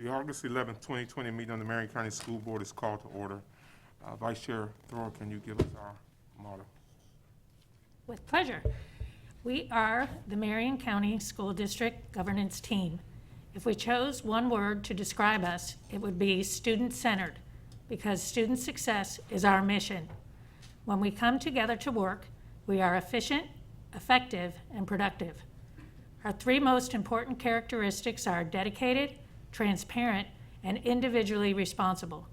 The August 11th, 2020 meeting of the Marion County School Board is called to order. Vice Chair Thor, can you give us our motto? With pleasure. We are the Marion County School District Governance Team. If we chose one word to describe us, it would be student-centered, because student success is our mission. When we come together to work, we are efficient, effective, and productive. Our three most important characteristics are dedicated, transparent, and individually responsible.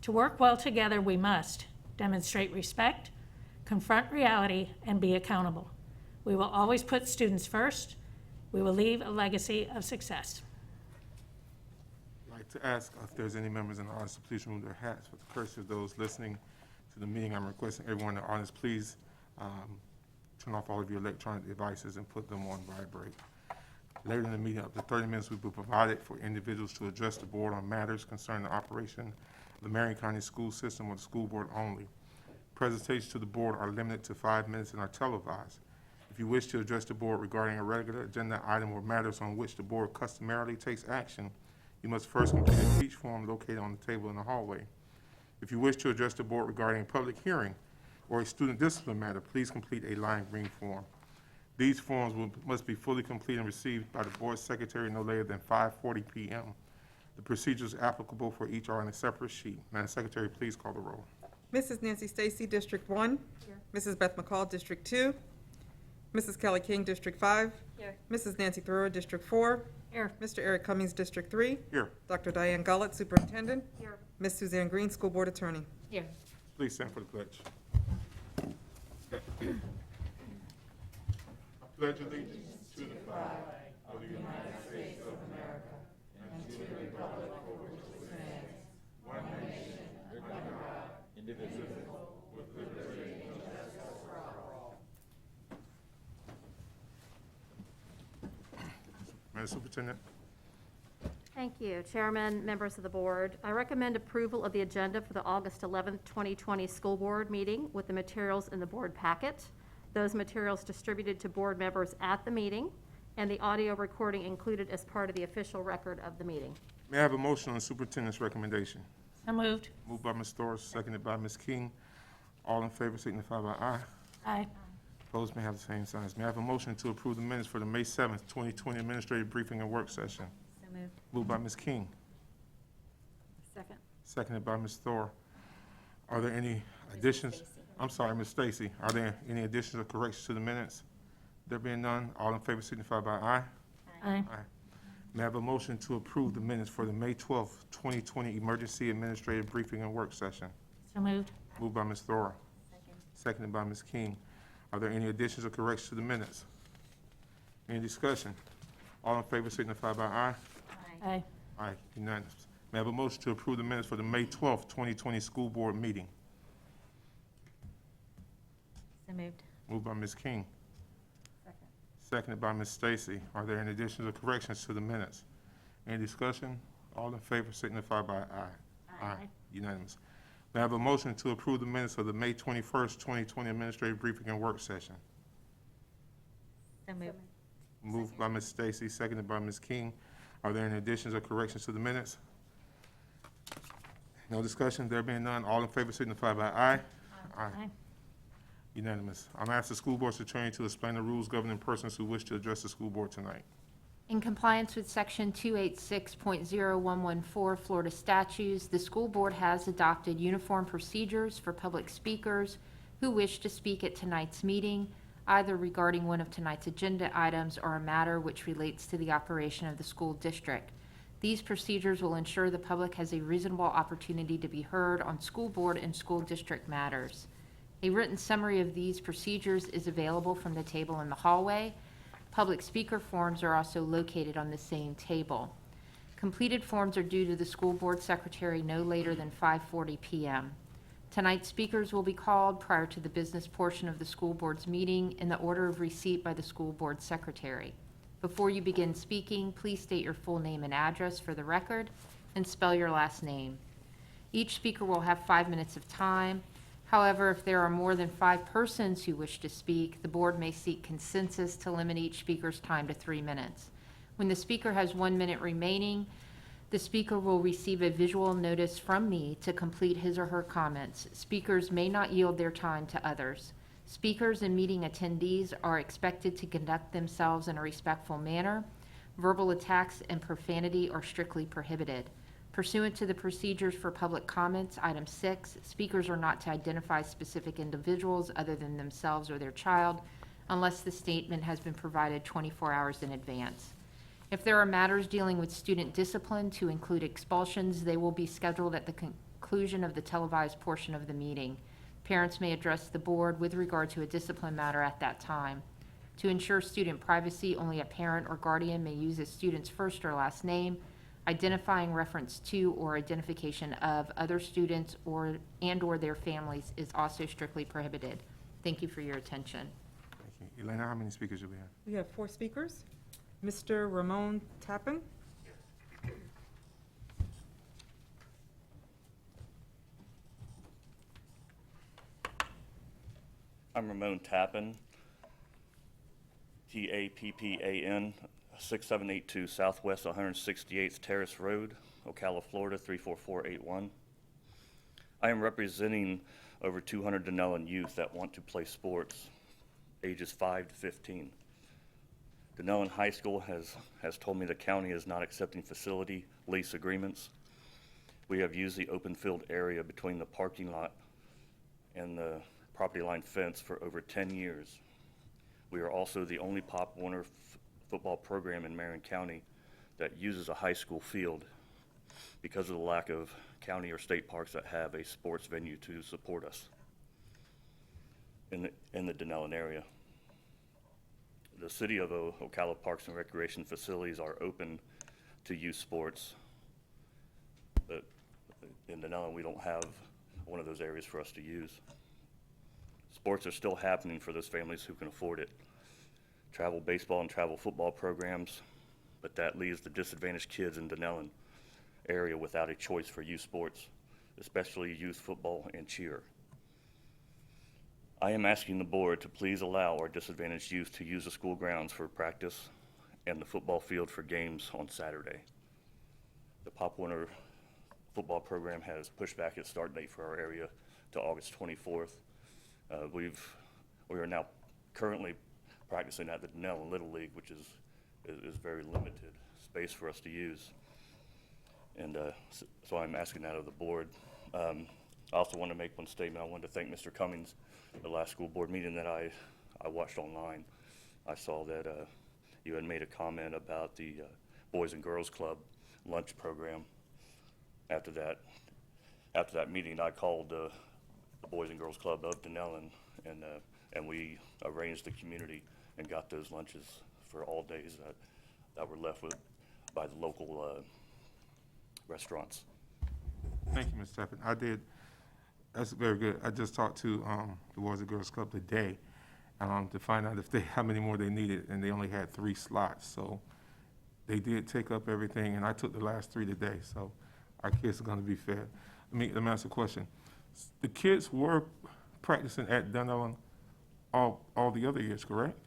To work well together, we must demonstrate respect, confront reality, and be accountable. We will always put students first. We will leave a legacy of success. I'd like to ask if there's any members in the audience to please remove their hats. For the courtesy of those listening to the meeting, I'm requesting everyone in the audience, please turn off all of your electronic devices and put them on vibrate. Later in the meeting, up to 30 minutes will be provided for individuals to address the board on matters concerning the operation of the Marion County school system or the school board only. Presentations to the board are limited to 5 minutes and are televised. If you wish to address the board regarding a regular agenda item or matters on which the board customarily takes action, you must first complete a speech form located on the table in the hallway. If you wish to address the board regarding a public hearing or a student discipline matter, please complete a lime green form. These forms must be fully completed and received by the board secretary no later than 5:40 p.m. The procedures applicable for each are on a separate sheet. Madam Secretary, please call the roll. Mrs. Nancy Stacy, District 1. Here. Mrs. Beth McCall, District 2. Mrs. Kelly King, District 5. Here. Mrs. Nancy Thoreau, District 4. Here. Mr. Eric Cummings, District 3. Here. Dr. Diane Gullett, Superintendent. Here. Ms. Suzanne Green, School Board Attorney. Here. Please stand for the pledge. I pledge allegiance to the flag of the United States of America and to the republic for which it stands, one nation, under God, indivisible, with liberty and justice for all. Madam Superintendent. Thank you, Chairman, members of the board. I recommend approval of the agenda for the August 11th, 2020 school board meeting with the materials in the board packet. Those materials distributed to board members at the meeting, and the audio recording included as part of the official record of the meeting. May I have a motion on the superintendent's recommendation? So moved. Moved by Ms. Thorpe, seconded by Ms. King. All in favor signify by aye. Aye. Opposed may have the same signs. May I have a motion to approve the minutes for the May 7th, 2020 administrative briefing and work session? So moved. Moved by Ms. King, Second. seconded by Ms. Thor. Are there any additions? I'm sorry, Ms. Stacy. Are there any additions or corrections to the minutes? There being none, all in favor signify by aye. Aye. Aye. May I have a motion to approve the minutes for the May 12th, 2020 emergency administrative briefing and work session? So moved. Moved by Ms. Thor, seconded by Ms. King. Are there any additions or corrections to the minutes? Any discussion? All in favor signify by aye. Aye. Aye, unanimous. May I have a motion to approve the minutes for the May 12th, 2020 school board meeting? So moved. Moved by Ms. King, Second. seconded by Ms. Stacy. Are there any additions or corrections to the minutes? Any discussion? All in favor signify by aye. Aye. Unanimous. May I have a motion to approve the minutes of the May 21st, 2020 administrative briefing and work session? So moved. Moved by Ms. Stacy, seconded by Ms. King. Are there any additions or corrections to the minutes? No discussion, there being none, all in favor signify by aye. Aye. Unanimous. I'm asking the school board's attorney to explain the rules governing persons who wish to address the school board tonight. In compliance with Section 286.0114 Florida statutes, the school board has adopted uniform procedures for public speakers who wish to speak at tonight's meeting, either regarding one of tonight's agenda items or a matter which relates to the operation of the school district. These procedures will ensure the public has a reasonable opportunity to be heard on school board and school district matters. A written summary of these procedures is available from the table in the hallway. Public speaker forms are also located on the same table. Completed forms are due to the school board secretary no later than 5:40 p.m. Tonight's speakers will be called prior to the business portion of the school board's meeting in the order of receipt by the school board secretary. Before you begin speaking, please state your full name and address for the record and spell your last name. Each speaker will have 5 minutes of time. However, if there are more than 5 persons who wish to speak, the board may seek consensus to limit each speaker's time to 3 minutes. When the speaker has 1 minute remaining, The speaker will receive a visual notice from me to complete his or her comments. Speakers may not yield their time to others. Speakers and meeting attendees are expected to conduct themselves in a respectful manner. Verbal attacks and profanity are strictly prohibited. Pursuant to the procedures for public comments, item 6, speakers are not to identify specific individuals other than themselves or their child unless the statement has been provided 24 hours in advance. If there are matters dealing with student discipline to include expulsions, they will be scheduled at the conclusion of the televised portion of the meeting. Parents may address the board with regard to a discipline matter at that time. To ensure student privacy, only a parent or guardian may use a student's first or last name. Identifying reference to or identification of other students or their families is also strictly prohibited. Thank you for your attention. Thank you. Elena, how many speakers do we have? We have 4 speakers. Mr. Ramon Tappan. I'm Ramon Tappan, T-A-P-P-A-N, 6782 Southwest 168th Terrace Road, Ocala, Florida 34481. I am representing over 200 Denellen youth that want to play sports, ages 5 to 15. Denellen High School has told me the county is not accepting facility lease agreements. We have used the open field area between the parking lot and the property line fence for over 10 years. We are also the only Pop Warner football program in Marion County that uses a high school field because of the lack of county or state parks that have a sports venue to support us in the Denellen area. The city of Ocala Parks and Recreation facilities are open to youth sports, but in Denellen we don't have one of those areas for us to use. Sports are still happening for those families who can afford it. Travel baseball and travel football programs, but that leaves the disadvantaged kids in Denellen area without a choice for youth sports, especially youth football and cheer. I am asking the board to please allow our disadvantaged youth to use the school grounds for practice and the football field for games on Saturday. The Pop Warner football program has pushed back its start date for our area to August 24th. We are now currently practicing at the Denellen Little League, which is very limited space for us to use. And so I'm asking that of the board. I also want to make one statement. I wanted to thank Mr. Cummings. The last school board meeting that I watched online, I saw that you had made a comment about the Boys and Girls Club lunch program. After that meeting, I called the Boys and Girls Club of Denellen, and we arranged the community and got those lunches for all days that were left with by the local restaurants. Thank you, Mr. Tappan. I did, that's very good. I just talked to the Boys and Girls Club today to find out how many more they needed, and they only had 3 slots. So they did take up everything, and I took the last 3 today, so our kids are gonna be fed. Let me ask a question. The kids were practicing at Denellen all the other years, correct?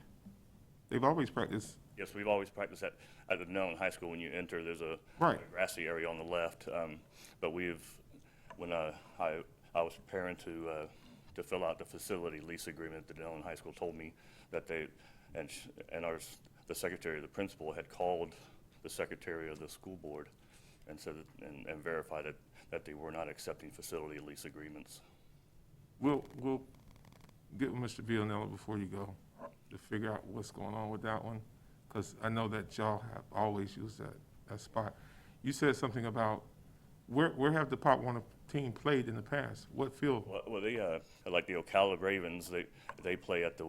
They've always practiced. Yes, we've always practiced at the Denellen High School. When you enter, there's a Right. grassy area on the left. But when I was preparing to fill out the facility lease agreement, the Denellen High School told me that the secretary of the principal had called the secretary of the school board and said and verified that they were not accepting facility lease agreements. We'll get with Mr. Villanella before you go to figure out what's going on with that one, because I know that y'all have always used that spot. You said something about, where have the Pop Warner team played in the past? What field? Well, they like the Ocala Ravens. They play at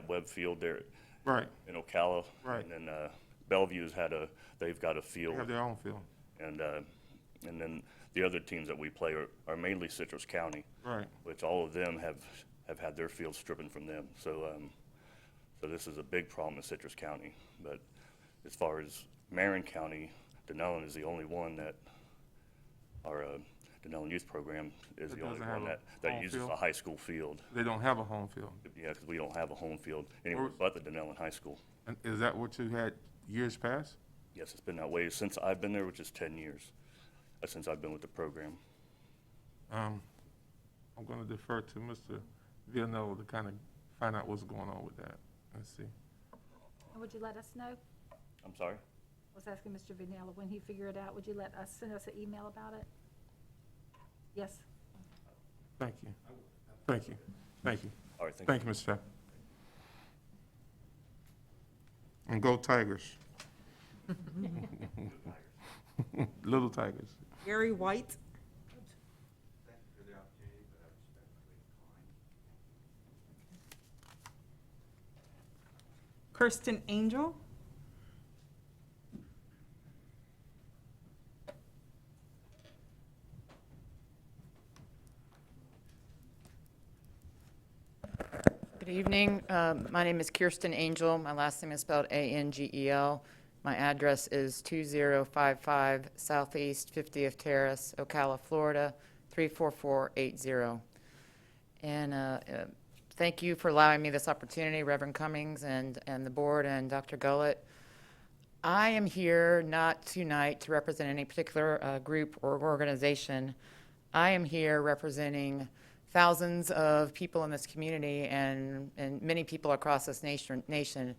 Webb Field there Right, in Ocala. Right. And then Bellevue's they've got a they field. have their own field. And then the other teams that we play are mainly Citrus County, Right. which all of them have had their fields stripped from them. So this is a big problem in Citrus County. But as far as Marion County, Denellen is the only one that our Denellen Youth Program is That the only doesn't have one a that home uses field? a high school field. They don't have a home field. Yeah, because we don't have a home field anywhere Or- but the Denellen High School. And is that what you had years past? Yes, it's been that way since I've been there, which is 10 years, since I've been with the program. I'm going to defer to Mr. Villanova to kind of find out what's going on with that. Let's see. And would you let us know? I'm sorry? I was asking Mr. Vanilla, when he figure it out, would you send us an email about it? Yes? Thank you. Thank you. Thank you. All right, thank you. Thank you, Mr. Chapp. And go Tigers. Little Tigers. Gary White. Kirsten Angel. Good evening. My name is Kirsten Angel. My last name is spelled Angel. My address is 2055 Southeast 50th Terrace, Ocala, Florida, 34480. And thank you for allowing me this opportunity, Reverend Cummings and the board and Dr. Gullett. I am here not tonight to represent any particular group or organization. I am here representing thousands of people in this community and many people across this nation,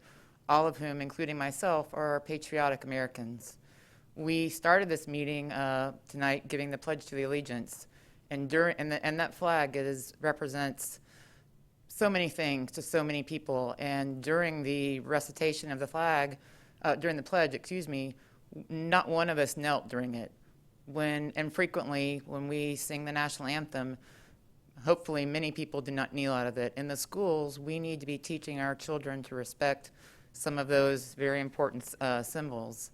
all of whom, including myself, are patriotic Americans. We started this meeting tonight giving the Pledge to the Allegiance, and that flag represents so many things to so many people. And during the recitation of the flag, during the pledge, not one of us knelt during it. Frequently, when we sing the national anthem, hopefully many people do not kneel out of it. In the schools, we need to be teaching our children to respect some of those very important symbols.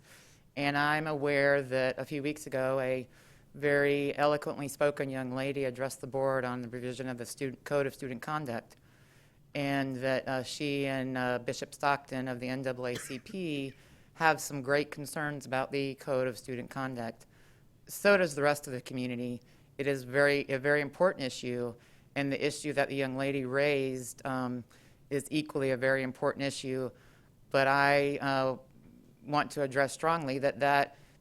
And I'm aware that a few weeks ago, a very eloquently spoken young lady addressed the board on the revision of the Code of Student Conduct, and that she and Bishop Stockton of the NAACP have some great concerns about the Code of Student Conduct. So does the rest of the community. It is a very important issue, and the issue that the young lady raised is equally a very important issue. But I want to address strongly that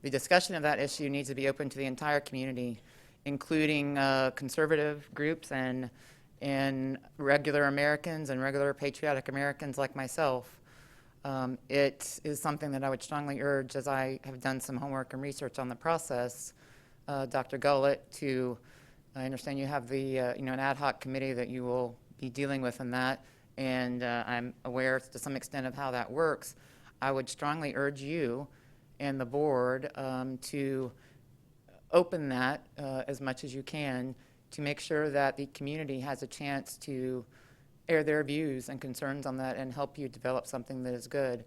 the discussion of that issue needs to be open to the entire community, including conservative groups and regular Americans and regular patriotic Americans like myself. It is something that I would strongly urge, as I have done some homework and research on the process, Dr. Gullett, I understand you have an ad hoc committee that you will be dealing with in that, and I'm aware to some extent of how that works. I would strongly urge you and the board to open that as much as you can to make sure that the community has a chance to air their views and concerns on that and help you develop something that is good.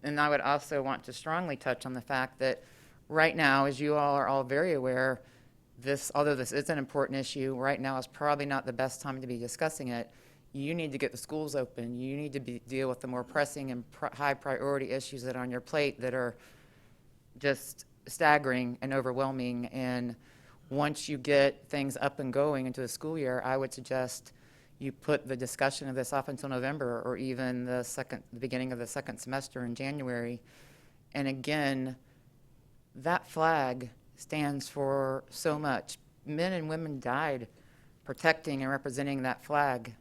And I would also want to strongly touch on the fact that right now, as you all are all very aware, although this is an important issue, right now is probably not the best time to be discussing it. You need to get the schools open. You need to deal with the more pressing and high priority issues that are on your plate that are just staggering and overwhelming. And once you get things up and going into the school year, I would suggest you put the discussion of this off until November or even the beginning of the second semester in January. And again, that flag stands for so much. Men and women died protecting and representing that flag.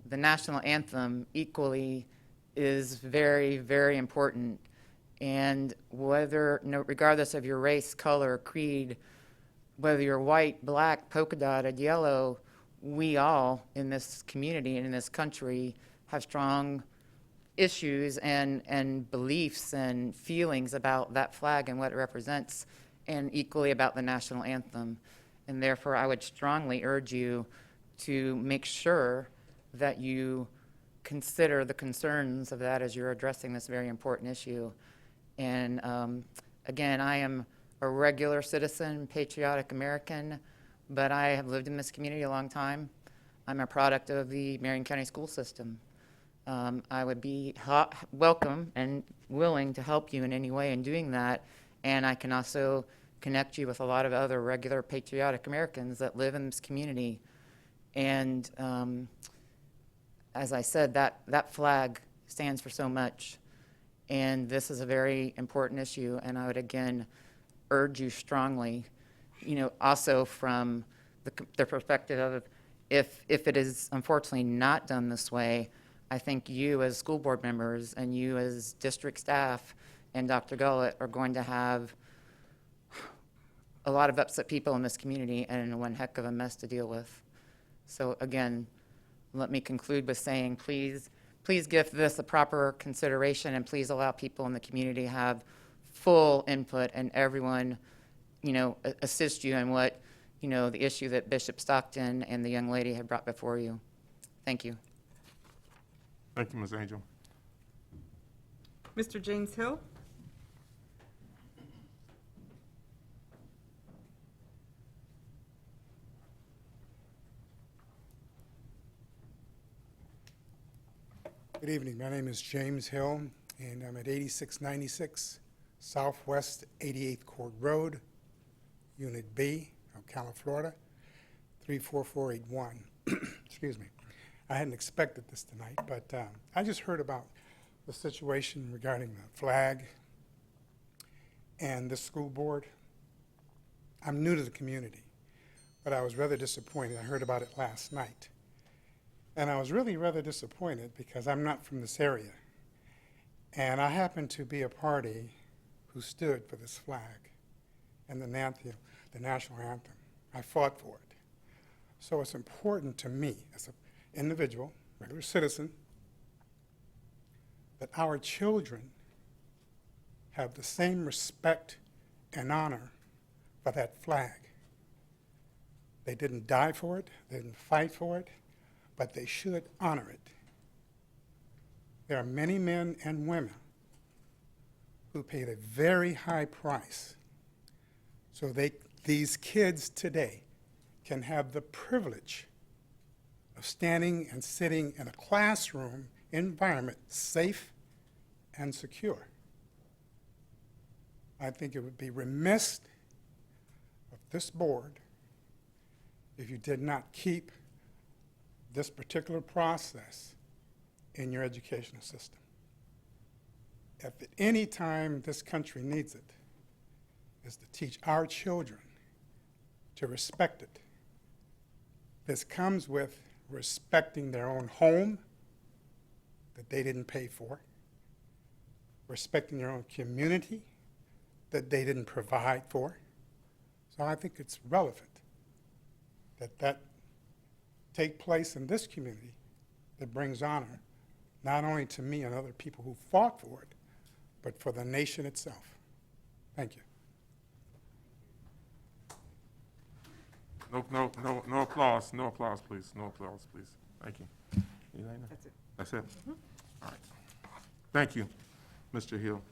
The national anthem equally is very, very important. And regardless of your race, color, creed, whether you're white, black, polka dotted, yellow, we all in this community and in this country have strong issues and beliefs and feelings about that flag and what it represents, and equally about the national anthem. And therefore, I would strongly urge you to make sure that you consider the concerns of that as you're addressing this very important issue. And again, I am a regular citizen, patriotic American, but I have lived in this community a long time. I'm a product of the Marion County school system. I would be welcome and willing to help you in any way in doing that, and I can also connect you with a lot of other regular patriotic Americans that live in this community. And as I said, that flag stands for so much. And this is a very important issue, and I would again urge you strongly, also from the perspective of if it is unfortunately not done this way, I think you as school board members and you as district staff and Dr. Gullett are going to have a lot of upset people in this community and one heck of a mess to deal with. So again, let me conclude with saying, please give this a proper consideration, and please allow people in the community to have full input, and everyone, assist you in what, the issue that Bishop Stockton and the young lady had brought before you. Thank you. Thank you, Ms. Angel. Mr. James Hill? Good evening. My name is James Hill, and I'm at 8696 Southwest 88th Court Road, Unit B, Ocala, Florida, 34481. Excuse me. I hadn't expected this tonight, but I just heard about the situation regarding the flag and the school board. I'm new to the community, but I was rather disappointed. I heard about it last night. And I was really rather disappointed because I'm not from this area. And I happen to be a party who stood for this flag and the national anthem. I fought for it. So it's important to me as an individual, regular citizen, that our children have the same respect and honor for that flag. They didn't die for it, they didn't fight for it, but they should honor it. There are many men and women who paid a very high price so these kids today can have the privilege of standing and sitting in a classroom environment safe and secure. I think it would be remiss of this board if you did not keep this particular process in your educational system. If at any time this country needs it, is to teach our children to respect it. This comes with respecting their own home that they didn't pay for, respecting their own community that they didn't provide for. So I think it's relevant that take place in this community that brings honor not only to me and other people who fought for it, but for the nation itself. Thank you. No applause, please. No applause, please. Thank you. Elena? That's it. That's it? All right. Thank you, Mr. Hill.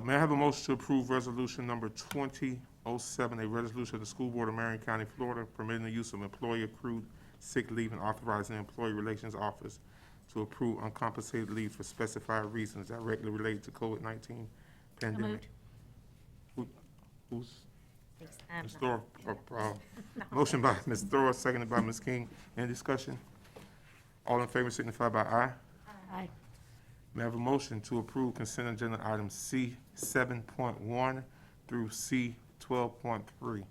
May I have a motion to approve resolution number 2007, a resolution of the School Board of Marion County, Florida, permitting the use of employee accrued sick leave and authorizing the Employee Relations Office to approve uncompensated leave for specified reasons directly related to COVID-19 pandemic. Who's? Ms. Thor, motion by Ms. Thor, seconded by Ms. King. Any discussion? All in favor signify by aye. Aye. May I have a motion to approve consent agenda items C 7.1 through C 12.3?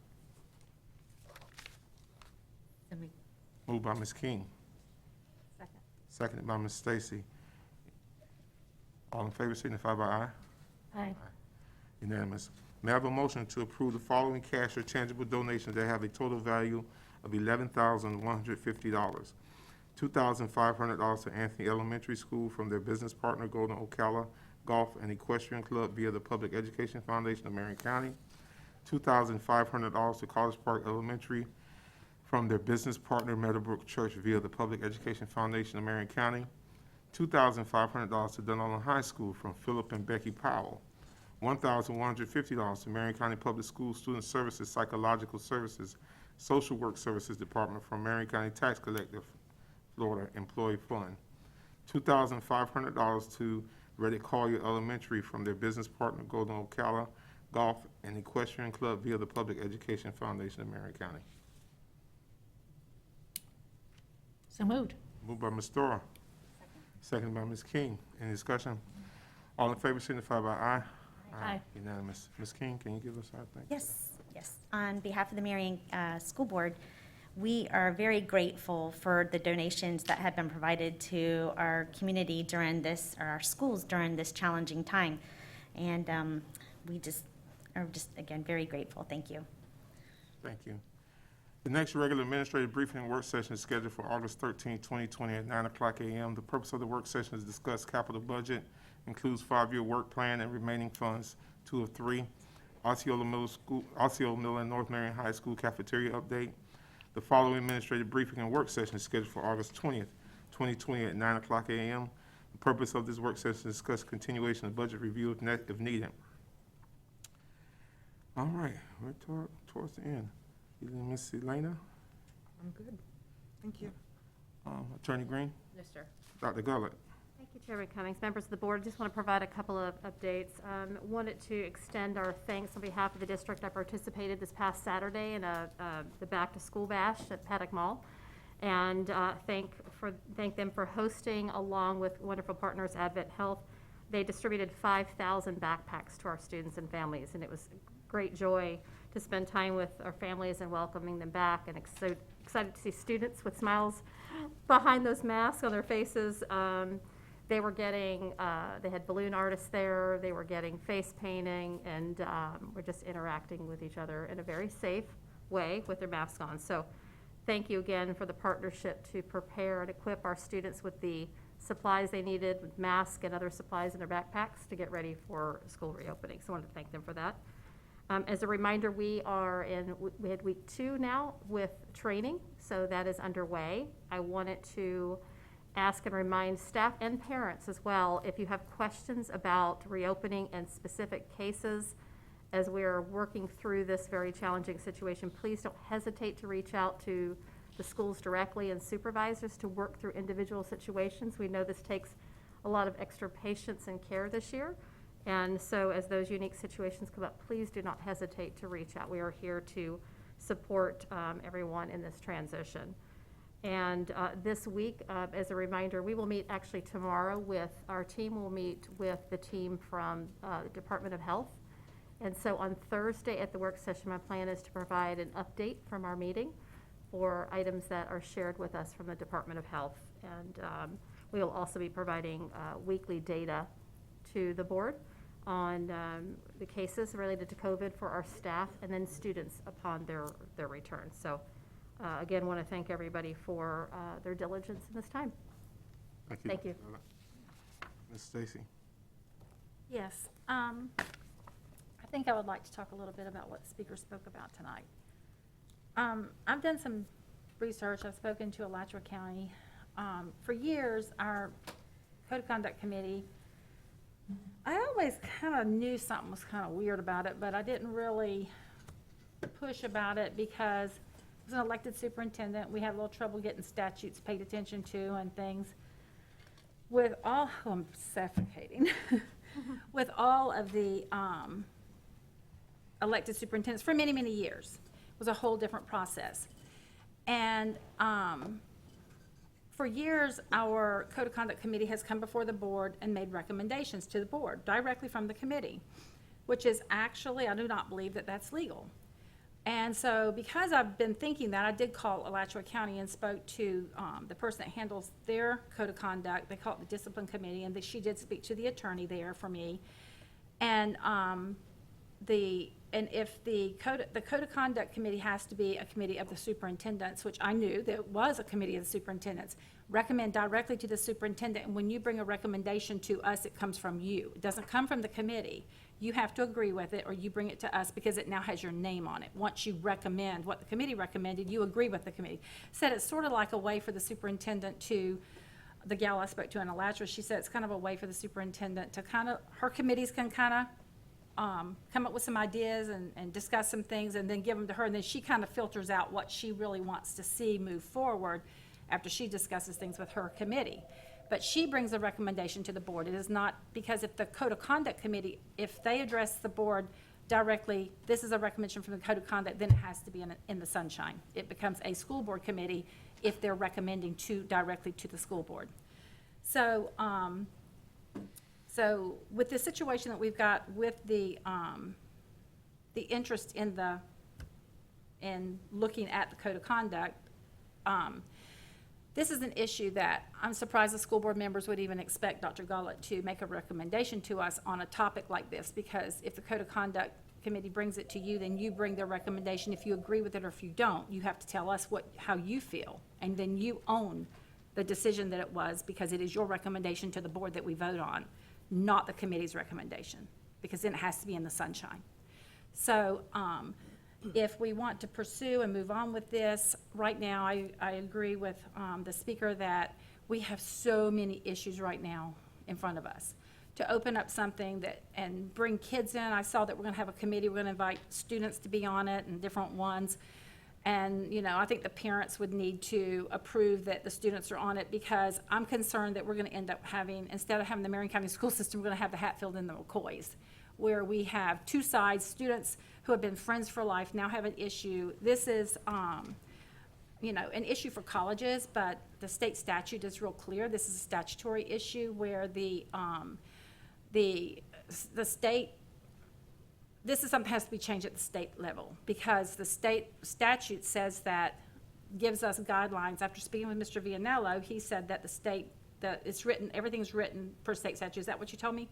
Moved by Ms. King. Second. Seconded by Ms. Stacy. All in favor signify by aye. Aye. Unanimous. May I have a motion to approve the following cash or tangible donations that have a total value of $11,150. $2,500 to Anthony Elementary School from their business partner, Golden Ocala Golf and Equestrian Club via the Public Education Foundation of Marion County. $2,500 to College Park Elementary from their business partner, Meadowbrook Church via the Public Education Foundation of Marion County. $2,500 to Dunallen High School from Phillip and Becky Powell. $1,150 to Marion County Public Schools Student Services, Psychological Services, Social Work Services Department from Marion County Tax Collector, Florida Employee Fund. $2,500 to Reddick Collier Elementary from their business partner, Golden Ocala Golf and Equestrian Club via the Public Education Foundation of Marion County. So moved. Moved by Ms. Thor. Seconded by Ms. King. Any discussion? All in favor signify by aye. Aye. Unanimous. Ms. King, can you give us our thank? Yes, yes. On behalf of the Marion School Board, we are very grateful for the donations that have been provided to our community during this, or our schools during this challenging time. And we are again, very grateful. Thank you. Thank you. The next regular administrative briefing and work session is scheduled for August 13, 2020 at 9:00 a.m. The purpose of the work session is to discuss capital budget, includes 5-year work plan and remaining funds, 2 of 3, Osceola Middle and North Marion High School cafeteria update. The following administrative briefing and work session is scheduled for August 20th, 2020 at 9:00 a.m. The purpose of this work session is to discuss continuation of budget review if needed. All right, we're towards the end. Either Ms. Elena, I'm good. Thank you. Attorney Green, No, sir. Dr. Gullett. Thank you, Chairman Cummings. Members of the board, just want to provide a couple of updates. Wanted to extend our thanks on behalf of the district. I participated this past Saturday in the back-to-school bash at Paddock Mall, and thank them for hosting, along with wonderful partners, Advent Health. They distributed 5,000 backpacks to our students and families, and it was great joy to spend time with our families and welcoming them back, and excited to see students with smiles behind those masks on their faces. They were getting, they had balloon artists there, they were getting face painting, and we're just interacting with each other in a very safe way with their masks on. So thank you again for the partnership to prepare and equip our students with the supplies they needed, with masks and other supplies in their backpacks to get ready for school reopening. So I wanted to thank them for that. As a reminder, we had week 2 now with training, so that is underway. I wanted to ask and remind staff and parents as well, if you have questions about reopening and specific cases as we're working through this very challenging situation, please don't hesitate to reach out to the schools directly and supervisors to work through individual situations. We know this takes a lot of extra patience and care this year. And so as those unique situations come up, please do not hesitate to reach out. We are here to support everyone in this transition. And this week, as a reminder, we will meet actually tomorrow with, our team will meet with the team from the Department of Health. And so on Thursday at the work session, my plan is to provide an update from our meeting for items that are shared with us from the Department of Health. And we will also be providing weekly data to the board on the cases related to COVID for our staff and then students upon their return. So again, want to thank everybody for their diligence in this time. Thank you. Ms. Stacy. Yes, I think I would like to talk a little bit about what the speaker spoke about tonight. I've done some research. I've spoken to Alachua County. For years, our Code of Conduct Committee, I always kind of knew something was kind of weird about it, but I didn't really push about it because it was an elected superintendent. We had a little trouble getting statutes paid attention to and things. With all, oh, I'm suffocating. With all of the elected superintendents for many, many years. It was a whole different process. And for years, our Code of Conduct Committee has come before the board and made recommendations to the board directly from the committee, which is actually, I do not believe that that's legal. And so because I've been thinking that, I did call Alachua County and spoke to the person that handles their Code of Conduct. They call it the Discipline Committee, and she did speak to the attorney there for me. And if the Code of Conduct Committee has to be a committee of the superintendents, which I knew that was a committee of the superintendents, recommend directly to the superintendent, and when you bring a recommendation to us, it comes from you. It doesn't come from the committee. You have to agree with it, or you bring it to us because it now has your name on it. Once you recommend what the committee recommended, you agree with the committee. Said it's sort of like a way for the superintendent to, the gal I spoke to in Alachua, she said it's kind of a way for the superintendent to kind of, her committees can kind of come up with some ideas and discuss some things and then give them to her, and then she kind of filters out what she really wants to see move forward after she discusses things with her committee. But she brings a recommendation to the board. It is not, because if the Code of Conduct Committee, if they address the board directly, this is a recommendation from the Code of Conduct, then it has to be in the sunshine. It becomes a school board committee if they're recommending directly to the school board. So So with the situation that we've got with the interest in looking at the code of conduct, this is an issue that I'm surprised the school board members would even expect Dr. Gullett to make a recommendation to us on a topic like this, because if the code of conduct committee brings it to you, then you bring their recommendation. If you agree with it or if you don't, you have to tell us how you feel, and then you own the decision that it was, because it is your recommendation to the board that we vote on, not the committee's recommendation, because then it has to be in the sunshine. So if we want to pursue and move on with this, right now, I agree with the speaker that we have so many issues right now in front of us. To open up something that, and bring kids in, I saw that we're gonna have a committee, we're gonna invite students to be on it and different ones. And, you know, I think the parents would need to approve that the students are on it, because I'm concerned that we're gonna end up having, instead of having the Marion County School System, we're gonna have the Hatfield and the McCoys, where we have two sides, students who have been friends for life now have an issue. This is, you know, an issue for colleges, but the state statute is real clear. This is a statutory issue where the state, this is something that has to be changed at the state level, because the state statute says that, gives us guidelines. After speaking with Mr. Vianello, he said that the state, that it's written, everything's written per state statute. Is that what you told me?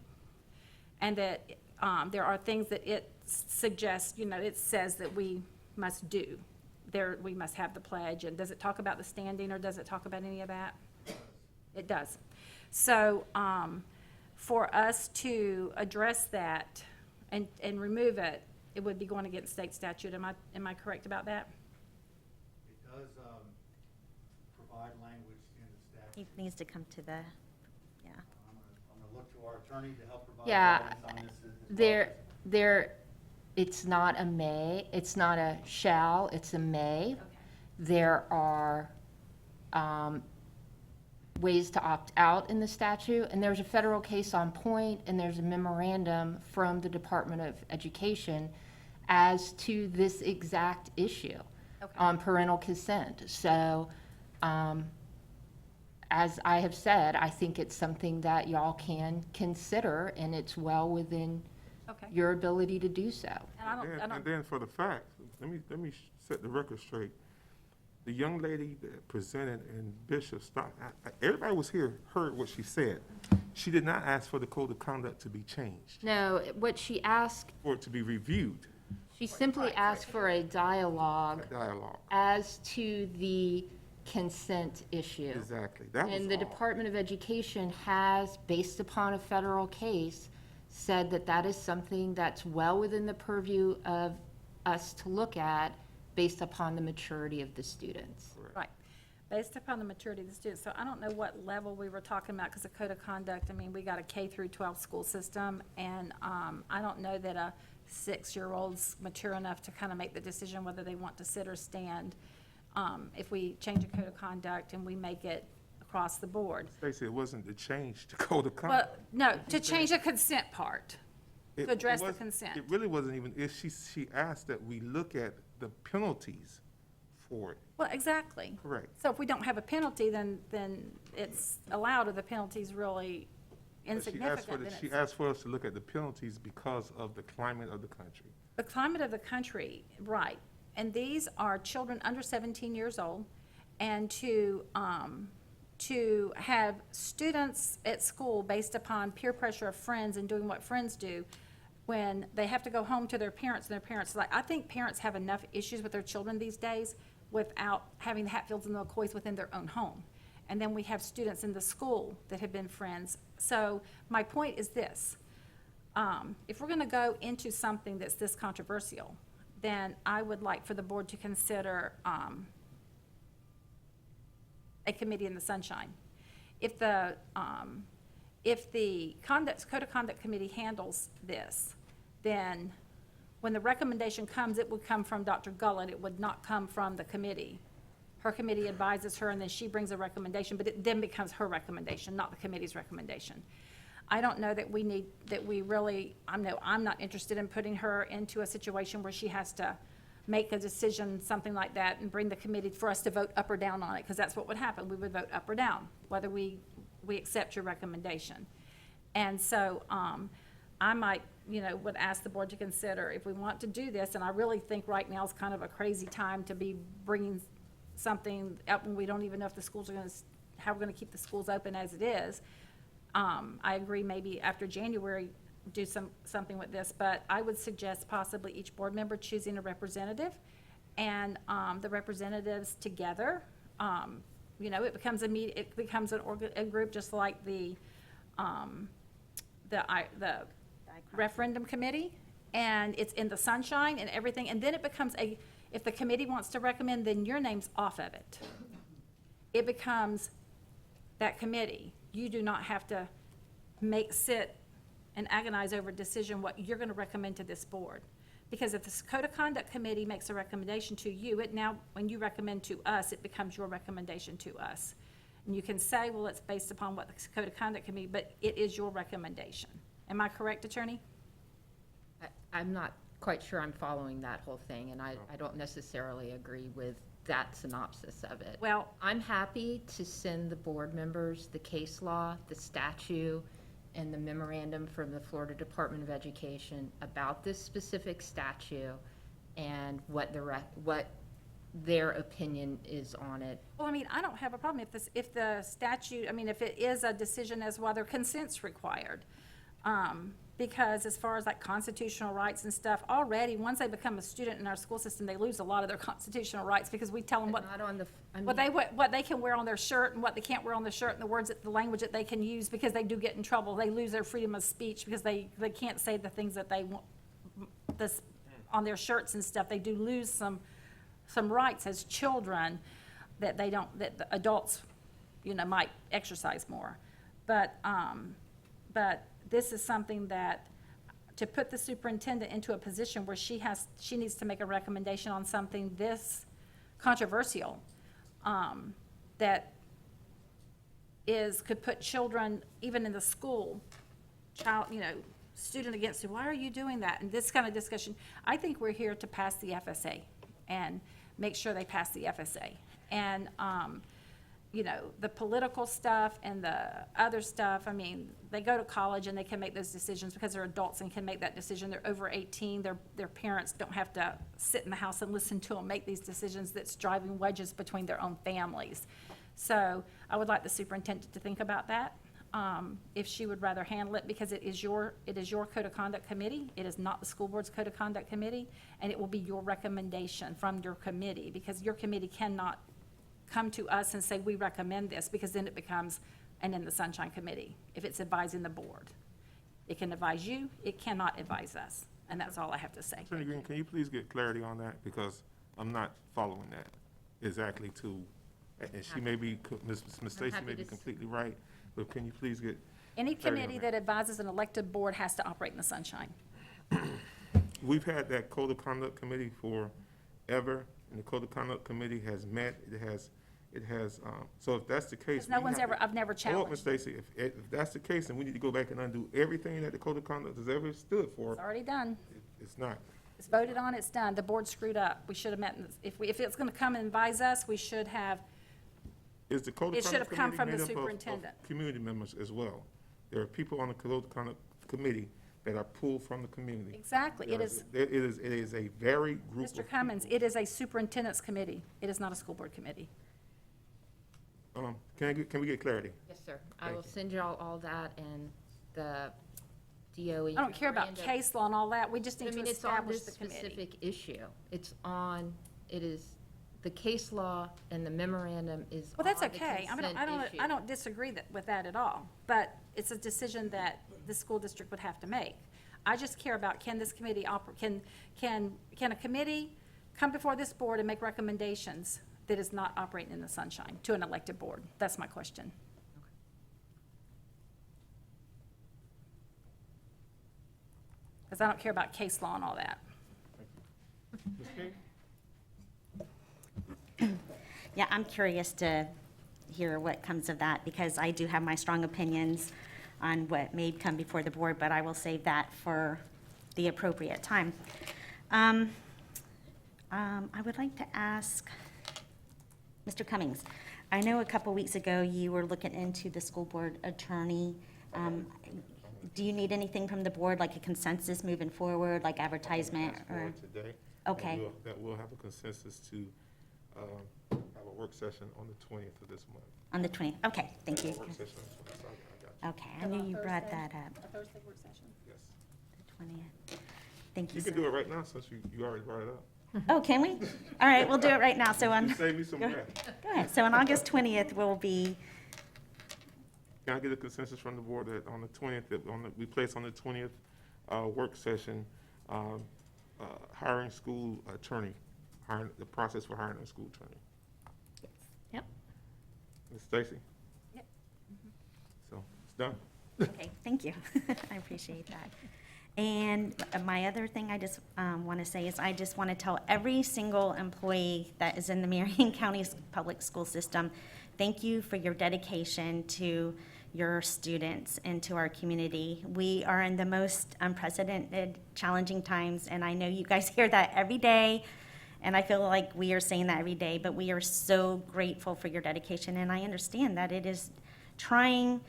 And that there are things that it suggests, you know, it says that we must do. We must have the pledge. And does it talk about the standing, or does it talk about any of that? It does. So for us to address that and remove it, it would be going against state statute. Am I correct about that? It does provide language in the statute. He needs to come to the, yeah. I'm gonna look to our attorney to help provide Yeah, guidance on this. it's not a may, it's not a shall, it's a may. There are ways to opt out in the statute, and there's a federal case on point, and there's a memorandum from the Department of Education as to this exact issue on parental consent. So, as I have said, I think it's something that y'all can consider, and it's well within your ability to do so. And then for the facts, let me set the record straight. The young lady that presented in Bishop Stock, everybody was here, heard what she said. She did not ask for the code of conduct to be changed, No, what she asked, for it to be reviewed, she simply asked for a dialogue dialogue. as to the consent issue. Exactly, that was And the all. Department of Education has, based upon a federal case, said that that is something that's well within the purview of us to look at based upon the maturity of the students. Right. Based upon the maturity of the students. So I don't know what level we were talking about, because the code of conduct, I mean, we got a K through 12 school system, and I don't know that a 6-year-old's mature enough to kind of make the decision whether they want to sit or stand. If we change a code of conduct and we make it across the board. Stacey, it wasn't to change the code of Well, conduct. no, to change the consent part, It- to address it the was- consent. It really wasn't even, she asked that we look at the penalties for it. Well, exactly. Correct. So if we don't have a penalty, then it's allowed, or the penalty's really But insignificant. then she it's- asked for us to look at the penalties because of the climate of the country. The climate of the country, right. And these are children under 17 years old. And to have students at school based upon peer pressure of friends and doing what friends do, when they have to go home to their parents, and their parents, like, I think parents have enough issues with their children these days without having the Hatfields and the McCoys within their own home. And then we have students in the school that have been friends. So my point is this. If we're gonna go into something that's this controversial, then I would like for the board to consider a committee in the sunshine. If the Code of Conduct Committee handles this, then when the recommendation comes, it would come from Dr. Gullett. It would not come from the committee. Her committee advises her, and then she brings a recommendation, but it then becomes her recommendation, not the committee's recommendation. I don't know that I'm not interested in putting her into a situation where she has to make a decision, something like that, and bring the committee for us to vote up or down on it, because that's what would happen. We would vote up or down, whether we accept your recommendation. And so I might, would ask the board to consider if we want to do this, and I really think right now is kind of a crazy time to be bringing something up when we don't even know if the schools are how we're going to keep the schools open as it is. I agree maybe after January, do something with this, but I would suggest possibly each board member choosing a representative, and the representatives together, it becomes it becomes a group just like the referendum committee, and it's in the sunshine and everything, and then it becomes if the committee wants to recommend, then your name's off of it. It becomes that committee. You do not have to sit and agonize over a decision what you're going to recommend to this board. Because if the Code of Conduct Committee makes a recommendation to you, when you recommend to us, it becomes your recommendation to us. And you can say, well, it's based upon what the Code of Conduct Committee, but it is your recommendation. Am I correct, Attorney? I'm not quite sure I'm following that whole thing, and I don't necessarily agree with that synopsis of it. Well, I'm happy to send the board members the case law, the statute, and the memorandum from the Florida Department of Education about this specific statute and what their opinion is on it. well, I don't have a problem if the statute, if it is a decision as whether consent's required. Because as far as like constitutional rights and stuff, already, once they become a student in our school system, they lose a lot of their constitutional rights because we tell them But what. not on the, What they can wear on their shirt and what they can't wear on their shirt, and the language that they can use, because they do get in trouble. They lose their freedom of speech because they can't say the things that they want on their shirts and stuff. They do lose some rights as children that they don't, that the adults, might exercise more. But this is something that, to put the superintendent into a position where she needs to make a recommendation on something this controversial, that could put children, even in the school, student against you, why are you doing that? And this kind of discussion, I think we're here to pass the FSA and make sure they pass the FSA. And, the political stuff and the other stuff, they go to college and they can make those decisions because they're adults and can make that decision. They're over 18. Their parents don't have to sit in the house and listen to them make these decisions that's driving wedges between their own families. So I would like the superintendent to think about that, if she would rather handle it, because it is your Code of Conduct Committee. It is not the school board's Code of Conduct Committee, and it will be your recommendation from your committee, because your committee cannot come to us and say, we recommend this, because then it becomes in the Sunshine Committee, if it's advising the board. It can advise you, it cannot advise us, and that's all I have to say. Attorney Green, can you please get clarity on that? Because I'm not following that exactly and she may be, Ms. Stacy happy may to be completely right, but can you please get Any clarity on committee that advises an elected board has to operate in the sunshine. We've had that Code of Conduct Committee forever, and the Code of Conduct Committee has met, so if that's the case. I've never Hold up, Ms. challenged. Stacy, if that's the case, then we need to go back and undo everything that the Code of Conduct has ever stood for. It's already done. It's not. It's voted on, it's done. The board screwed up. We should have met, if it's gonna come and advise us, we should have, Is the Code It of should have Conduct come Committee from the made up of superintendent. community members as well? There are people on the Code of Conduct Committee that are pulled from the community. exactly, it is, It is a very group of Mr. Cummins, it is a superintendent's committee. It is not a school board committee. Can we get clarity? Yes, sir. I Thank will you. send you all that and the DOE. I don't care about memorandum. case law and all that. We just need to It's on establish this the committee. specific issue. It is, the case law and the memorandum is Well, that's on the okay. consent issue. I don't disagree with that at all. But it's a decision that the school district would have to make. I just care about, can this committee can a committee come before this board and make recommendations that is not operating in the sunshine to an elected board? That's my question. Because I don't care about case law and all that. Ms. King? Yeah, I'm curious to hear what comes of that, because I do have my strong opinions on what may come before the board, but I will save that for the appropriate time. I would like to ask Mr. Cummings, I know a couple weeks ago you were looking into the school board attorney. do you need anything from the board, like a consensus moving forward, like advertisement Ask for or? it today. Okay. That we'll have a consensus to have a work session on the 20th of this month. On the 20th, okay, thank you. Have a work session on the 20th, so I got you. Okay, I knew you brought that up, A Thursday work session. Yes. the 20th. Thank you, You sir. can do it right now since you already brought it up. Oh, can we? All right, we'll do it right now, so on, You saved me some go breath. go ahead, so on August 20th, we'll be, Can I get a consensus from the board that on the 20th, we place on the 20th work session, hiring school attorney, the process for hiring a school attorney? Yep. Ms. Stacy? Yep. So, it's done. okay, thank you, I appreciate that. And my other thing I just want to say is I just want to tell every single employee that is in the Marion County Public School System, thank you for your dedication to your students and to our community. We are in the most unprecedented, challenging times, and I know you guys hear that every day, and I feel like we are saying that every day, but we are so grateful for your dedication, and I understand that it is trying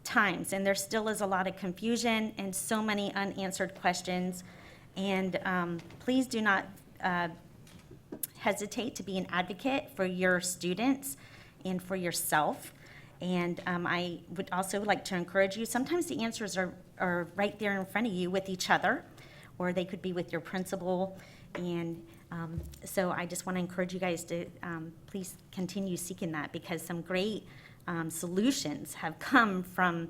times, and there still is a lot of confusion and so many unanswered questions. And please do not hesitate to be an advocate for your students and for yourself. And I would also like to encourage you, sometimes the answers are right there in front of you with each other, or they could be with your principal. And so I just want to encourage you guys to please continue seeking that, because some great solutions have come from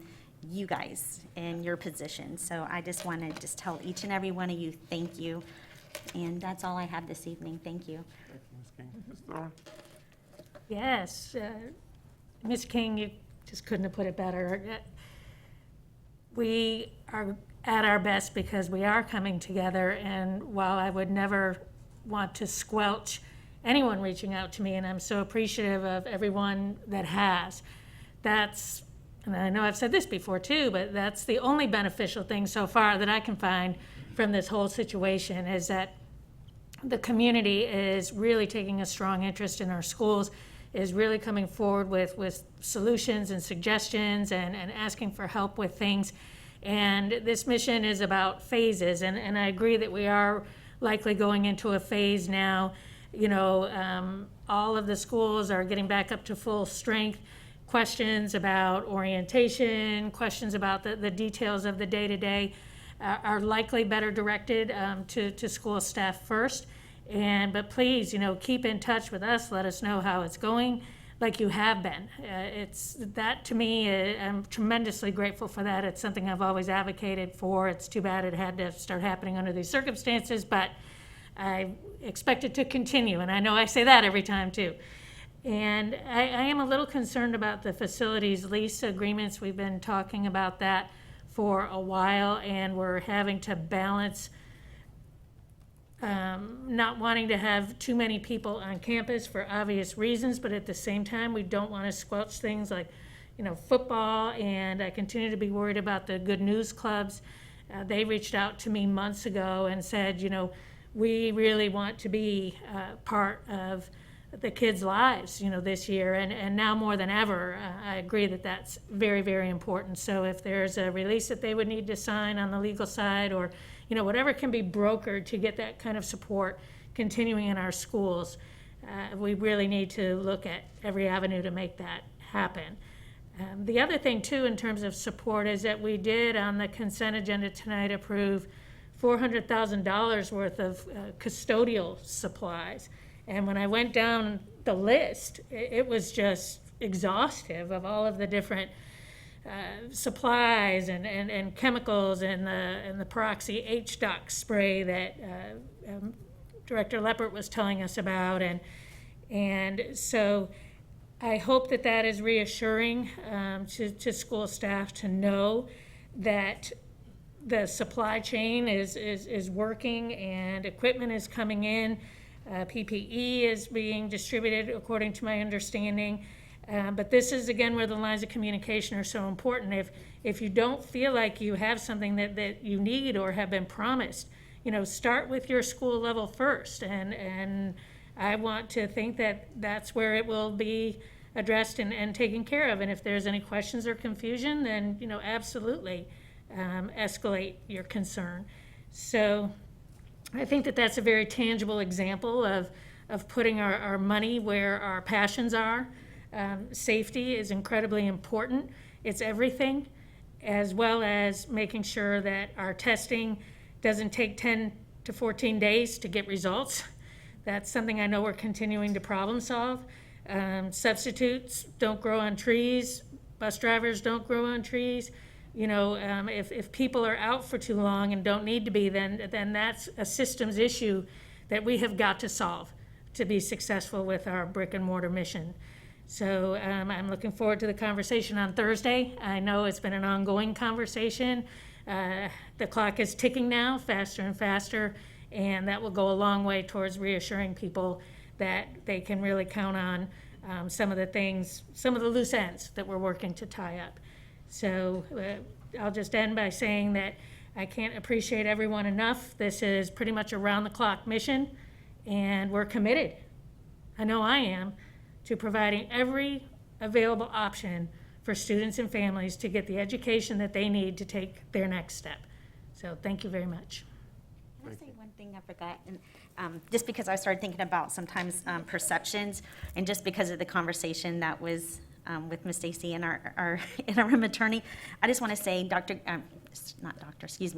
you guys in your position. So I just want to just tell each and every one of you, thank you. And that's all I have this evening. Thank you. Thank you, Ms. King. Ms. Thorne? Yes, Ms. King, you just couldn't have put it better. We are at our best because we are coming together, and while I would never want to squelch anyone reaching out to me, and I'm so appreciative of everyone that has, that's, and I know I've said this before too, but that's the only beneficial thing so far that I can find from this whole situation, is that the community is really taking a strong interest in our schools, is really coming forward with solutions and suggestions and asking for help with things. And this mission is about phases, and I agree that we are likely going into a phase now. You know, all of the schools are getting back up to full strength. Questions about orientation, questions about the details of the day-to-day are likely better directed to school staff first. But please, you know, keep in touch with us. Let us know how it's going, like you have been. It's that, to me, I'm tremendously grateful for that. It's something I've always advocated for. It's too bad it had to start happening under these circumstances, but I expect it to continue, and I know I say that every time too. And I am a little concerned about the facilities lease agreements. We've been talking about that for a while, and we're having to balance not wanting to have too many people on campus for obvious reasons, but at the same time, we don't want to squelch things like, you know, football, and I continue to be worried about the Good News Clubs. They reached out to me months ago and said, you know, we really want to be part of the kids' lives, you know, this year, and now more than ever, I agree that that's very, very important. So if there's a release that they would need to sign on the legal side, or, you know, whatever can be brokered to get that kind of support continuing in our schools, we really need to look at every avenue to make that happen. The other thing, too, in terms of support, is that we did, on the consent agenda tonight, approve $400,000 worth of custodial supplies. And when I went down the list, it was just exhaustive of all of the different supplies and chemicals and the peroxy H-Doc spray that Director Leppert was telling us about. And so I hope that that is reassuring to school staff to know that the supply chain is working and equipment is coming in. PPE is being distributed according to my understanding. But this is, again, where the lines of communication are so important. If you don't feel like you have something that you need or have been promised, you know, start with your school level first. And I want to think that that's where it will be addressed and taken care of. And if there's any questions or confusion, then, you know, absolutely. escalate your concern. So I think that that's a very tangible example of putting our money where our passions are. Safety is incredibly important. It's everything, as well as making sure that our testing doesn't take 10 to 14 days to get results. That's something I know we're continuing to problem solve. Substitutes don't grow on trees. Bus drivers don't grow on trees. You know, if people are out for too long and don't need to be, then that's a systems issue that we have got to solve to be successful with our brick and mortar mission. So I'm looking forward to the conversation on Thursday. I know it's been an ongoing conversation. The clock is ticking now, faster and faster, and that will go a long way towards reassuring people that they can really count on some of the loose ends that we're working to tie up. So I'll just end by saying that I can't appreciate everyone enough. This is pretty much a round-the-clock mission, and we're committed, I know I am, to providing every available option for students and families to get the education that they need to take their next step. So thank you very much. Can I say one thing I forgot? And just because I started thinking about sometimes perceptions, and just because of the conversation that was with Miss Stacy and our interim attorney, I just want to say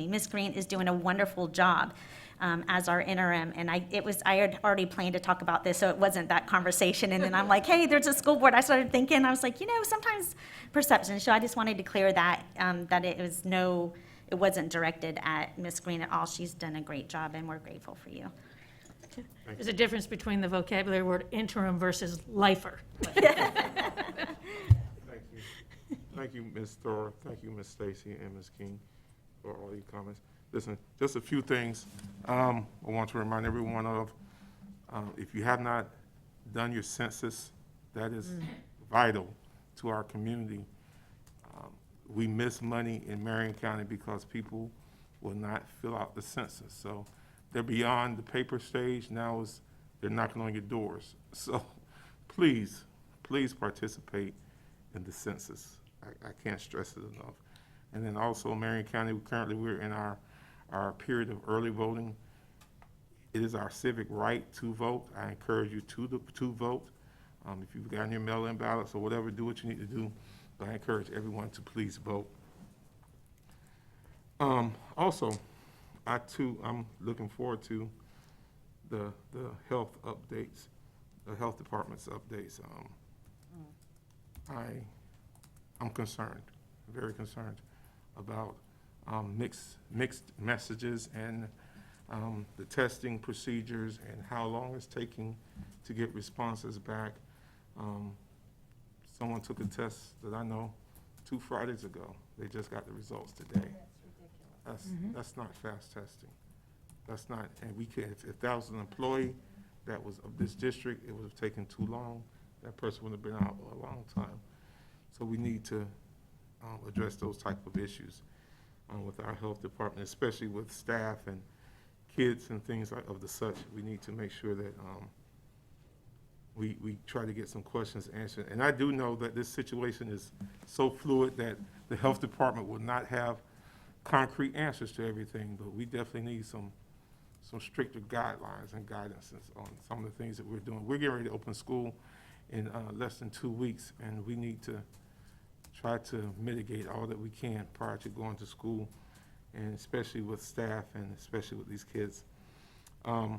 Miss Green is doing a wonderful job as our interim. And I had already planned to talk about this, so it wasn't that conversation. And then I'm like, hey, there's a school board. I started thinking, I was like, sometimes perception. So I just wanted to clear that, that it wasn't directed at Miss Green at all. She's done a great job, and we're grateful for you. There's a difference between the vocabulary word interim versus lifer. Thank you. Thank you, Ms. Thor. Thank you, Ms. Stacy and Ms. King, for all your comments. Listen, just a few things I want to remind everyone of. If you have not done your census, that is vital to our community. We miss money in Marion County because people will not fill out the census. So they're beyond the paper stage. Now they're knocking on your doors. So please participate in the census. I can't stress it enough. And then also Marion County, currently we're in our period of early voting. It is our civic right to vote. I encourage you to vote. If you've gotten your mail-in ballots or whatever, do what you need to do. But I encourage everyone to please vote. Also, I'm looking forward to the health updates, the health department's updates. I'm concerned, very concerned about mixed messages and the testing procedures and how long it's taking to get responses back. Someone took a test that I know 2 Fridays ago. They just got the results today. That's ridiculous. That's not fast testing. That's not, and we can't, if that was an employee that was of this district, it would have taken too long. That person would have been out a long time. So we need to address those type of issues with our health department, especially with staff and kids and things of the such. We need to make sure that we try to get some questions answered. And I do know that this situation is so fluid that the health department will not have concrete answers to everything, but we definitely need some stricter guidelines and guidance on some of the things that we're doing. We're getting ready to open school in less than 2 weeks, and we need to try to mitigate all that we can prior to going to school, and especially with staff and especially with these kids. I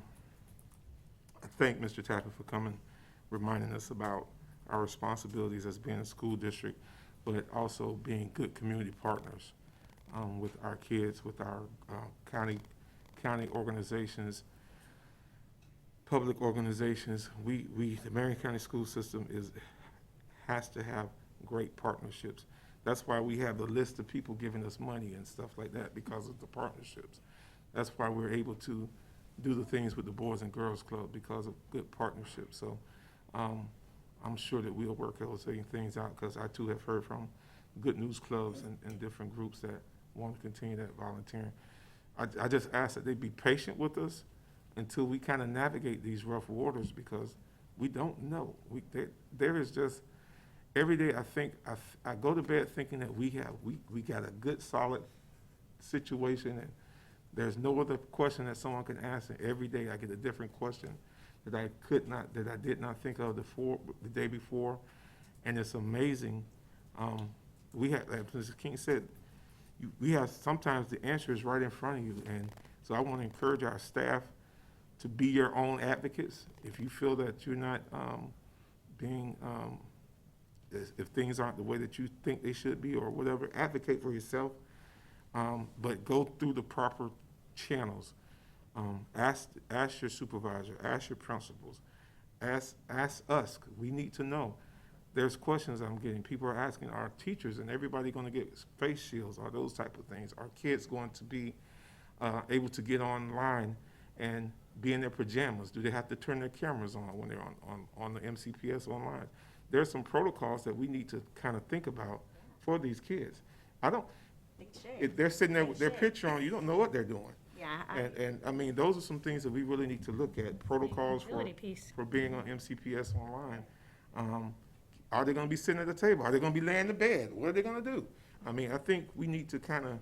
thank Mr. Tapper for coming, reminding us about our responsibilities as being a school district, but also being good community partners with our kids, with our county organizations, public organizations. The Marion County school system has to have great partnerships. That's why we have the list of people giving us money and stuff like that, because of the partnerships. That's why we're able to do the things with the Boys and Girls Club, because of good partnerships. So I'm sure that we'll work those things out, because I too have heard from good news clubs and different groups that want to continue that volunteering. I just ask that they be patient with us until we kind of navigate these rough waters, because we don't know. There is just, every day I think, I go to bed thinking that we got a good solid situation, and there's no other question that someone can ask, and every day I get a different question that I did not think of the day before, and it's amazing. We have, as Mrs. King said, we have, sometimes the answer is right in front of you, and so I want to encourage our staff to be your own advocates. If you feel that you're not if things aren't the way that you think they should be or whatever, advocate for yourself, but go through the proper channels. Ask your supervisor, ask your principals, ask us. We need to know. There's questions I'm getting. People are asking, are teachers and everybody going to get face shields or those type of things? Are kids going to be able to get online and be in their pajamas? Do they have to turn their cameras on when they're on the MCPS online? There's some protocols that we need to kind of think about for these kids. If they're sitting there with their picture on, you don't know what they're doing. Yeah. And I mean, those are some things that we really need to look at, protocols for being on MCPS online. Are they gonna be sitting at the table? Are they gonna be laying in bed? What are they gonna do? I mean, I think we need to kind of,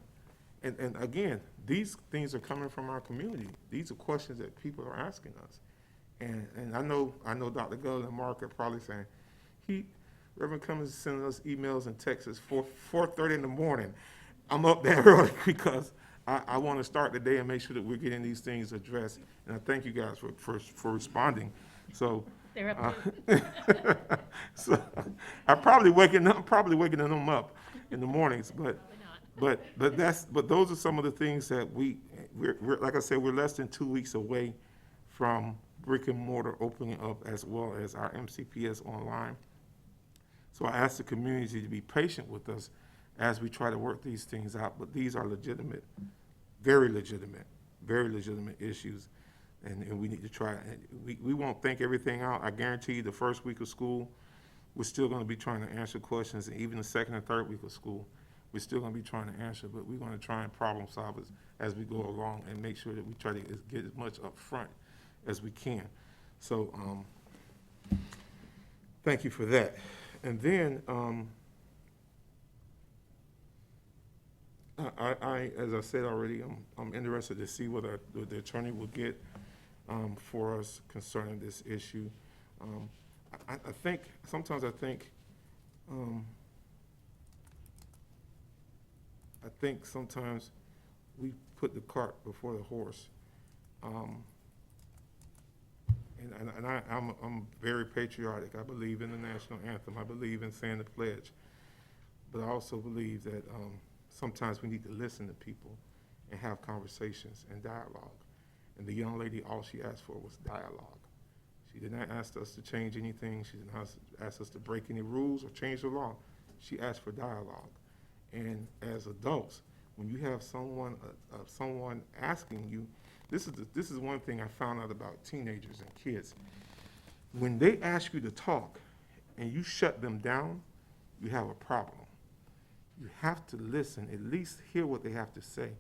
and again, these things are coming from our community. These are questions that people are asking us. And I know Dr. Gull and Mark are probably saying, Reverend Cummings is sending us emails and texts at 4:30 in the morning. I'm up that early because I want to start the day and make sure that we're getting these things addressed. And I thank you guys for responding. So, They're up so I'm probably waking them up in the mornings, but those are some of the things that we're like I said, we're less than 2 weeks away from brick and mortar opening up as well as our MCPS online. So I ask the community to be patient with us as we try to work these things out, but these are legitimate, very legitimate issues, and we need to try. We won't think everything out. I guarantee you the first week of school, we're still going to be trying to answer questions, and even the second and third week of school, we're still going to be trying to answer, but we're going to try and problem solve as we go along and make sure that we try to get as much up front as we can. So thank you for that. And then I as I said already, I'm interested to see what the attorney will get for us concerning this issue. I think sometimes I think sometimes we put the cart before the horse. And I'm very patriotic. I believe in the national anthem. I believe in saying the pledge. But I also believe that sometimes we need to listen to people and have conversations and dialogue. And the young lady, all she asked for was dialogue. She did not ask us to change anything. She did not ask us to break any rules or change the law. She asked for dialogue. And as adults, when you have someone asking you, this is one thing I found out about teenagers and kids. When they ask you to talk and you shut them down, you have a problem. You have to listen, at least hear what they have to say,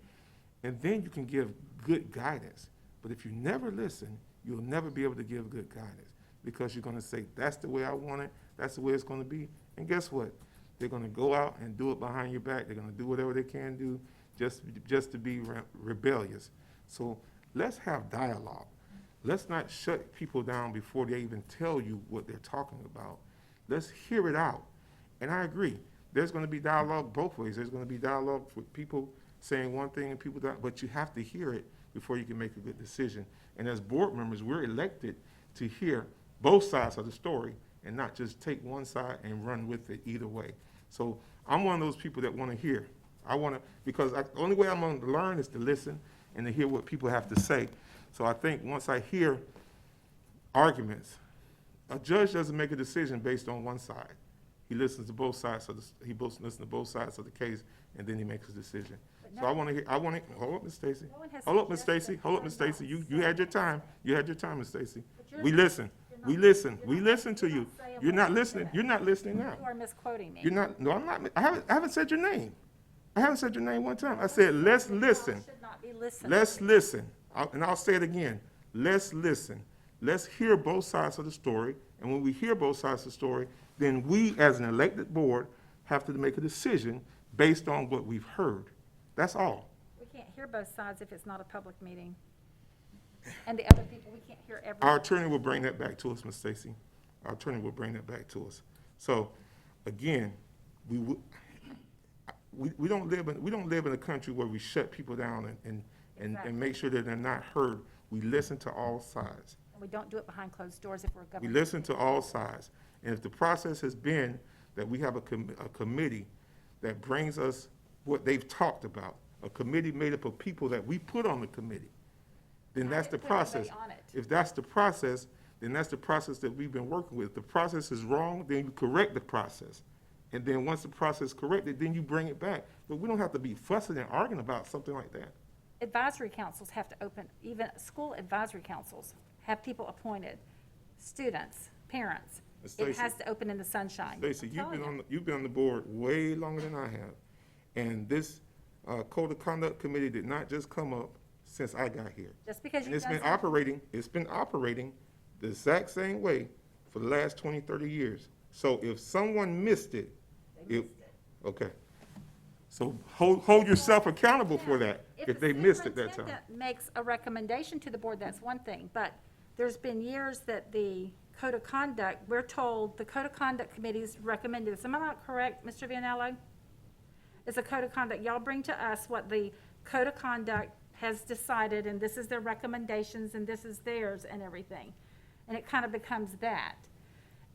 and then you can give good guidance. But if you never listen, you'll never be able to give good guidance because you're going to say, that's the way I want it, that's the way it's going to be. And guess what? They're going to go out and do it behind your back. They're going to do whatever they can do just to be rebellious. So let's have dialogue. Let's not shut people down before they even tell you what they're talking about. Let's hear it out. And I agree. There's going to be dialogue both ways. There's going to be dialogue with people saying one thing and people that, but you have to hear it before you can make a good decision. And as board members, we're elected to hear both sides of the story and not just take one side and run with it either way. So I'm one of those people that want to hear. Because the only way I'm going to learn is to listen and to hear what people have to say. So I think once I hear arguments, a judge doesn't make a decision based on one side. He listens to both sides of the case, and then he makes a decision. So I want to hear. Hold up, Ms. Stacy. Hold up, Ms. Stacy. Hold up, Ms. Stacy. You had your time. You had your time, Ms. Stacy. We listen. We listen. We listen to you. You're not listening. You're not listening now. You are misquoting me. You're not. No, I'm not. I haven't said your name. I haven't said your name one time. I said let's listen. Should not be listening. Let's listen. And I'll say it again. Let's listen. Let's hear both sides of the story. And when we hear both sides of the story, then we, as an elected board, have to make a decision based on what we've heard. That's all. hear both sides if it's not a public meeting. And the other people, we can't hear everything. Our attorney will bring that back to us, Ms. Stacy. Our attorney will bring that back to us. So, again, we don't live in a country where we shut people down and make sure that they're not heard. We listen to all sides. And we don't do it behind closed doors if we're a We government. listen to all sides. And if the process has been that we have a committee that brings us what they've talked about, a committee made up of people that we put on the committee, then that's the didn't put anybody process. on it. If that's the process, then that's the process that we've been working with. If the process is wrong, then you correct the process. And then once the process is corrected, then you bring it back. But we don't have to be fussing and arguing about something like that. Advisory councils have to open, even school advisory councils have people appointed, students, parents. Ms. It Stacy. has to open in the sunshine. Stacy, I'm you've telling been you. you've been on the board way longer than I have. And this Code of Conduct Committee did not just come up since I got here. Just because And you've it's done been something. operating the exact same way for the last 20, 30 years. So if someone missed it, okay. So hold yourself accountable for that, if they missed it that time. If the superintendent makes a recommendation to the board, that's one thing, but there's been years that the Code of Conduct, we're told the Code of Conduct Committee's recommended this. Am I not correct, Mr. Vianello? It's a Code of Conduct. Y'all bring to us what the Code of Conduct has decided, and this is their recommendations, and this is theirs, and everything. And it kind of becomes that.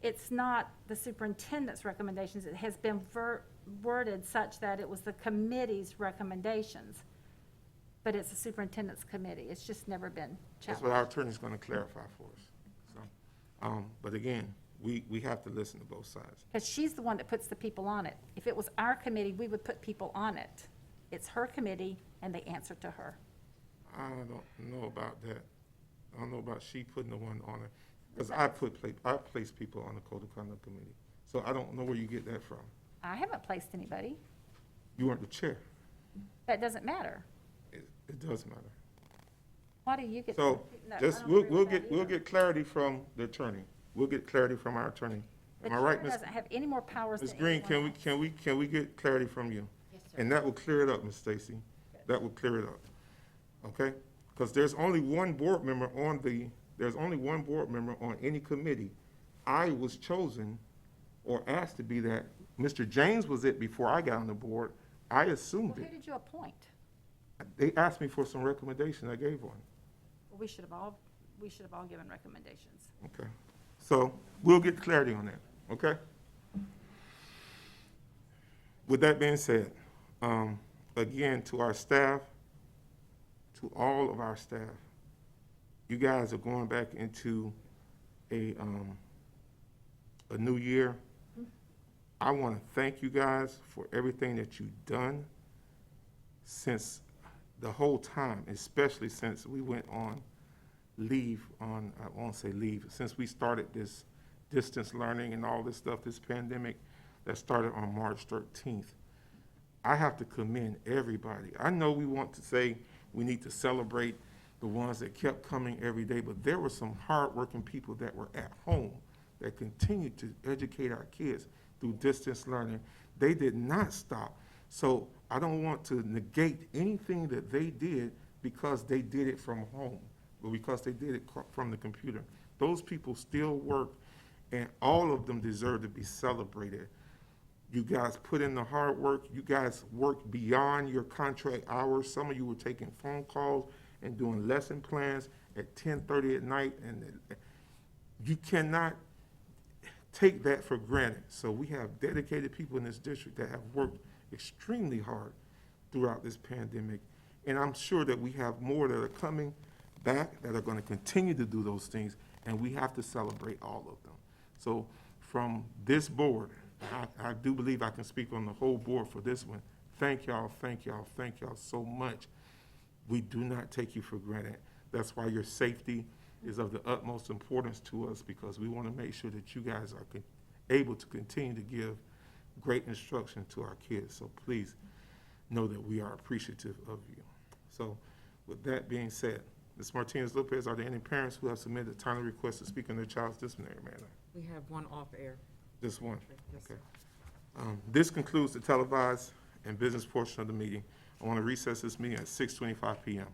It's not the superintendent's recommendations. It has been worded such that it was the committee's recommendations. But it's the superintendent's committee. It's just never been That's challenged. what our attorney's gonna clarify for us. So, but again, we have to listen to both sides. Because she's the one that puts the people on it. If it was our committee, we would put people on it. It's her committee, and they answer to her. I don't know about that. I don't know about she putting the one on it, because I place people on the Code of Conduct Committee. So I don't know where you get that from. I haven't placed anybody. You weren't the chair. That doesn't matter. It does matter. Why do you get? So No, I just, don't agree with that we'll either. get clarity from the attorney. We'll get clarity from our attorney. Am I right, The Ms. chair doesn't have any more powers than Ms. Green, anyone else. can we get clarity from you? Yes, sir. And that will clear it up, Ms. Stacy. That will clear it up. Okay? Because there's only one board member on any committee. I was chosen or asked to be that. Mr. James was it before I got on the board. I assumed Well, who it. did you appoint? They asked me for some recommendation. I gave one. Well, we should have all given recommendations. Okay. So we'll get clarity on that, okay? With that being said, again, to our staff, to all of our staff, you guys are going back into a new year. I want to thank you guys for everything that you've done since the whole time, especially since we went on leave on, I won't say leave, since we started this distance learning and all this stuff, this pandemic that started on March 13th. I have to commend everybody. I know we want to say we need to celebrate the ones that kept coming every day, but there were some hardworking people that were at home that continued to educate our kids through distance learning. They did not stop. So I don't want to negate anything that they did because they did it from home, or because they did it from the computer. Those people still work, and all of them deserve to be celebrated. You guys put in the hard work. You guys worked beyond your contract hours. Some of you were taking phone calls and doing lesson plans at 10:30 at night, and you cannot take that for granted. So we have dedicated people in this district that have worked extremely hard throughout this pandemic. And I'm sure that we have more that are coming back that are going to continue to do those things, and we have to celebrate all of them. So from this board, I do believe I can speak on the whole board for this one. Thank y'all, thank y'all, thank y'all so much. We do not take you for granted. That's why your safety is of the utmost importance to us, because we want to make sure that you guys are able to continue to give great instruction to our kids. So please know that we are appreciative of you. So with that being said, Ms. Martinez-Lopez, are there any parents who have submitted a timely request to speak in their child's disciplinary matter? We have one off air. Just one? Yes, Okay. This concludes the televised and business portion of the meeting. I want to recess this meeting at 6:25 PM.